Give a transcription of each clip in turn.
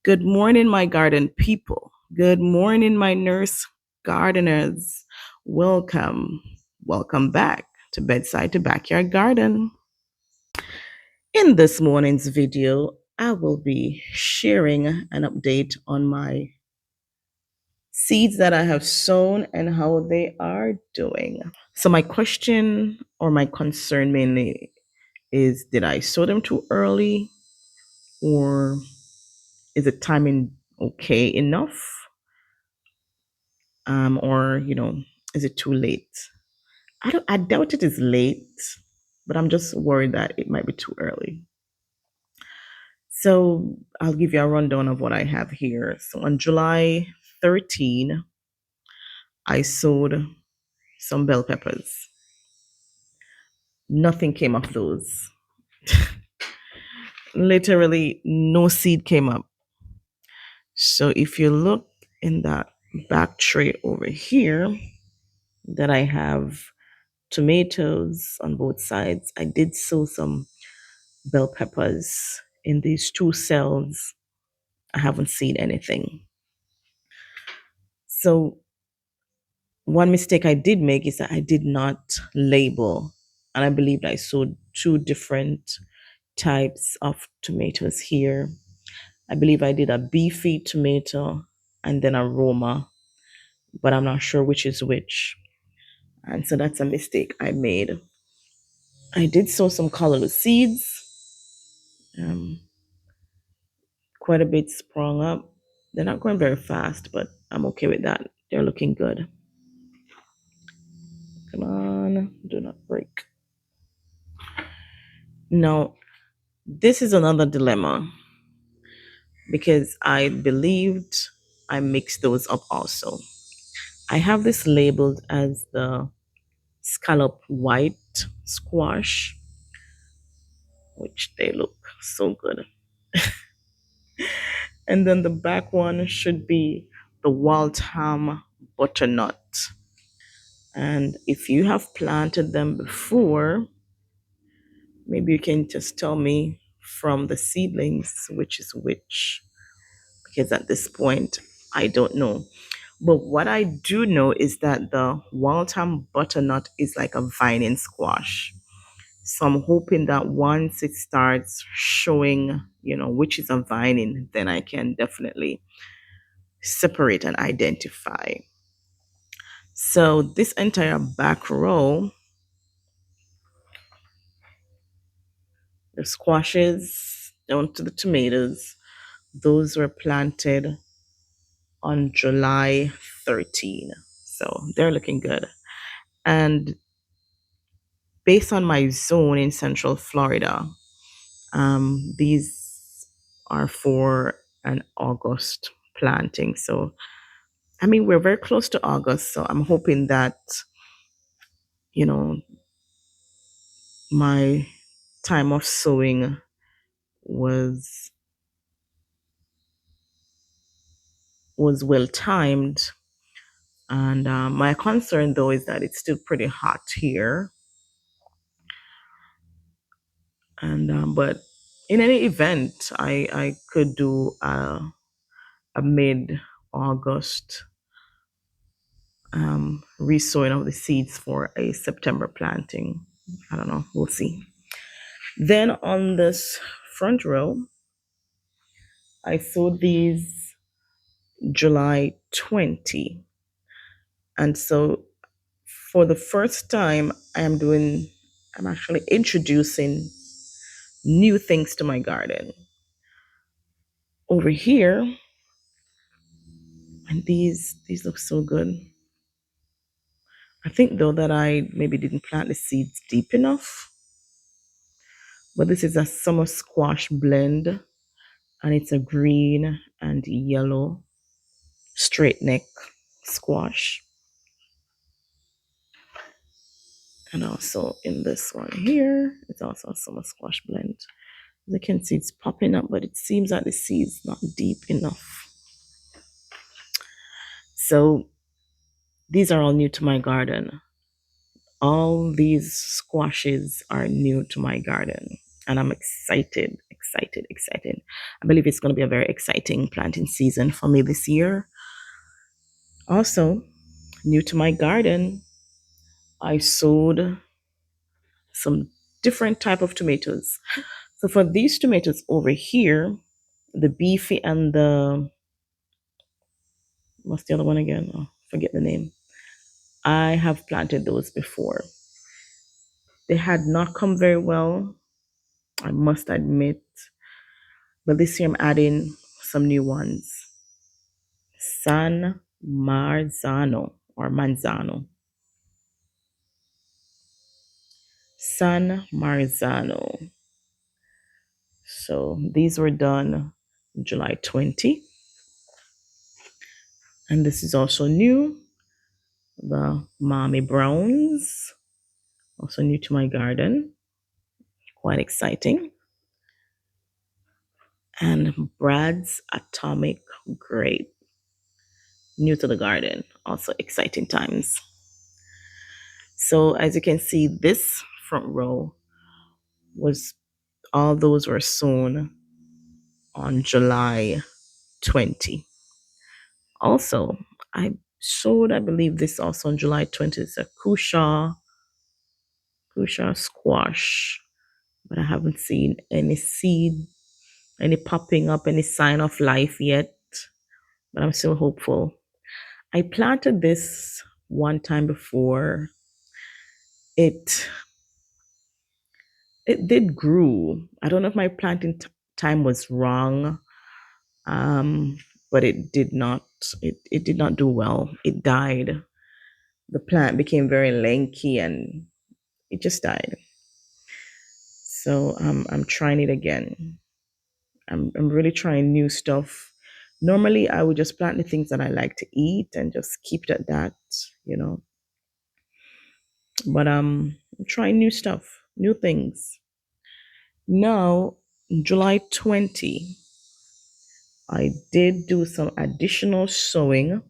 Good morning, my garden people. Good morning, my nurse gardeners. Welcome. Welcome back to Bedside to Backyard Garden. In this morning's video, I will be sharing an update on my seeds that I have sown and how they are doing. So, my question or my concern mainly is, did I sow them too early, or is the timing okay enough? Or is it too late? I doubt it is late, but I'm just worried that it might be too early. So I'll give you a rundown of what I have here. So on July 13, I sowed some bell peppers. Nothing came of those. Literally no seed came up. So if you look in that back tray over here, that I have tomatoes on both sides. I did sow some bell peppers in these two cells. I haven't seen anything. So one mistake I did make is that I did not label, and I believed I sowed two different types of tomatoes here. I believe I did a beefy tomato and then a Roma, but I'm not sure which is which. And so that's a mistake I made. I did sow some colorless seeds. Um, Quite a bit sprung up. They're not going very fast, but I'm okay with that. They're looking good. Come on, do not break. Now, this is another dilemma because I believed I mixed those up also. I have this labeled as the scallop white squash, which they look so good. And then the back one should be the Waltham butternut. And if you have planted them before, maybe you can just tell me from the seedlings which is which, because at this point, I don't know. But what I do know is that the Waltham butternut is like a vining squash. So I'm hoping that once it starts showing, which is a vining, then I can definitely separate and identify. So this entire back row, the squashes down to the tomatoes, those were planted on July 13. So they're looking good. And based on my zone in Central Florida, these are for an August planting. So, I mean, we're very close to August. So I'm hoping that, you know, my time of sowing was well timed. And my concern though is that it's still pretty hot here. And but in any event, I could do a mid August resowing of the seeds for a September planting. I don't know. We'll see. Then on this front row, I sowed these July 20. And so for the first time, I'm actually introducing new things to my garden. Over here, and these look so good. I think though that I maybe didn't plant the seeds deep enough. But this is a summer squash blend, and it's a green and yellow straight neck squash. And also in this one here, it's also a summer squash blend. As you can see, it's popping up, but it seems like the seed's not deep enough. So these are all new to my garden. All these squashes are new to my garden, and I'm excited excited, excited. I believe it's going to be a very exciting planting season for me this year. Also, new to my garden, I sowed some different type of tomatoes. So for these tomatoes over here, the beefy and the, what's the other one again? Oh, forget the name. I have planted those before. They had not come very well, I must admit, but this year I'm adding some new ones. San Marzano or Manzano. San Marzano. So these were done July 20. And this is also new. The Mommy Browns, also new to my garden. Quite exciting. And Brad's Atomic Grape, new to the garden. Also exciting times. So as you can see, this front row was, all those were sown on July 20. Also, I showed, I believe, this also on July 20th. It's a Kusha squash, but I haven't seen any seed, any popping up, any sign of life yet, but I'm still hopeful. I planted this one time before. It it did grew. I don't know if my planting time was wrong, um, but it did not do well. It died. The plant became very lanky and it just died. So I'm trying it again. I'm really trying new stuff. Normally, I would just plant the things that I like to eat and just keep it at that, you know. But I'm trying new stuff, new things. Now, July 20, I did do some additional sowing,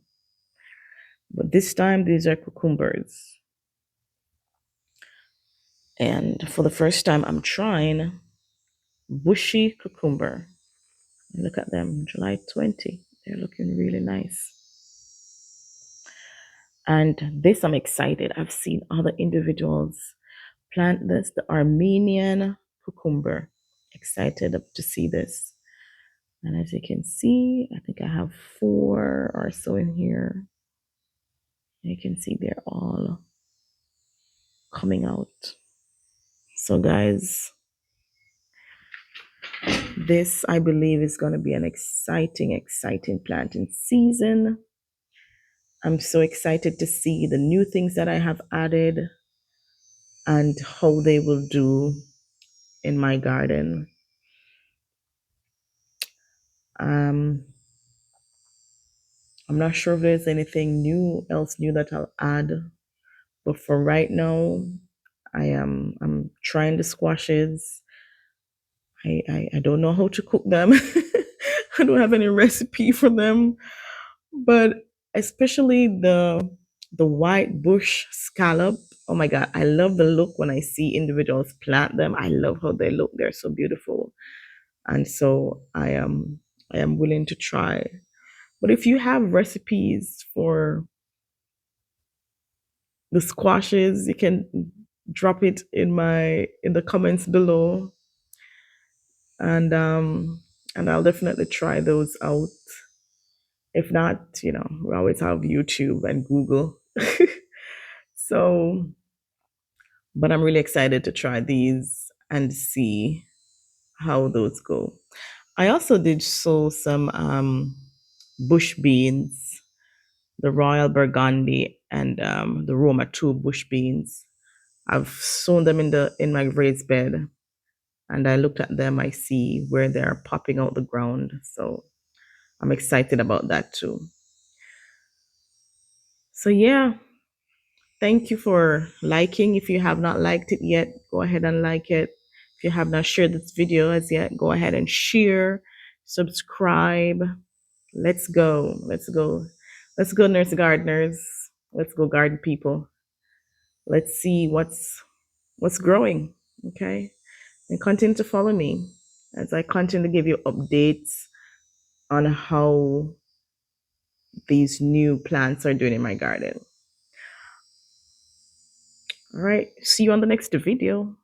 but this time these are cucumbers. And for the first time, I'm trying bushy cucumber. Look at them, July 20. They're looking really nice. And this, I'm excited. I've seen other individuals plant this, the Armenian cucumber. Excited to see this. And as you can see, I think I have 4 or so in here. You can see they're all coming out. So, guys, this I believe is going to be an exciting, exciting planting season. I'm so excited to see the new things that I have added and how they will do in my garden. Um, I'm not sure if there's anything new that I'll add, but for right now, I'm trying the squashes. I don't know how to cook them. I don't have any recipe for them, but especially the white bush scallop. Oh my god, I love the look when I see individuals plant them. I love how they look. They're so beautiful. And so I am willing to try. But if you have recipes for the squashes, you can drop it in the comments below, and I'll definitely try those out. If not, we always have YouTube and Google. So, but I'm really excited to try these and see how those go. I also did sow some bush beans, the Royal Burgundy and the Roma 2 bush beans. I've sown them in my raised bed, and I looked at them. I see where they're popping out the ground, so I'm excited about that too. So yeah, thank you for liking. If you have not liked it yet, go ahead and like it. If you have not shared this video as yet, go ahead and share, subscribe. Let's go. Let's go. Let's go, nurse gardeners. Let's go, garden people. Let's see what's growing. Okay. And continue to follow me. as I continue to give you updates on how these new plants are doing in my garden. All right, see you on the next video.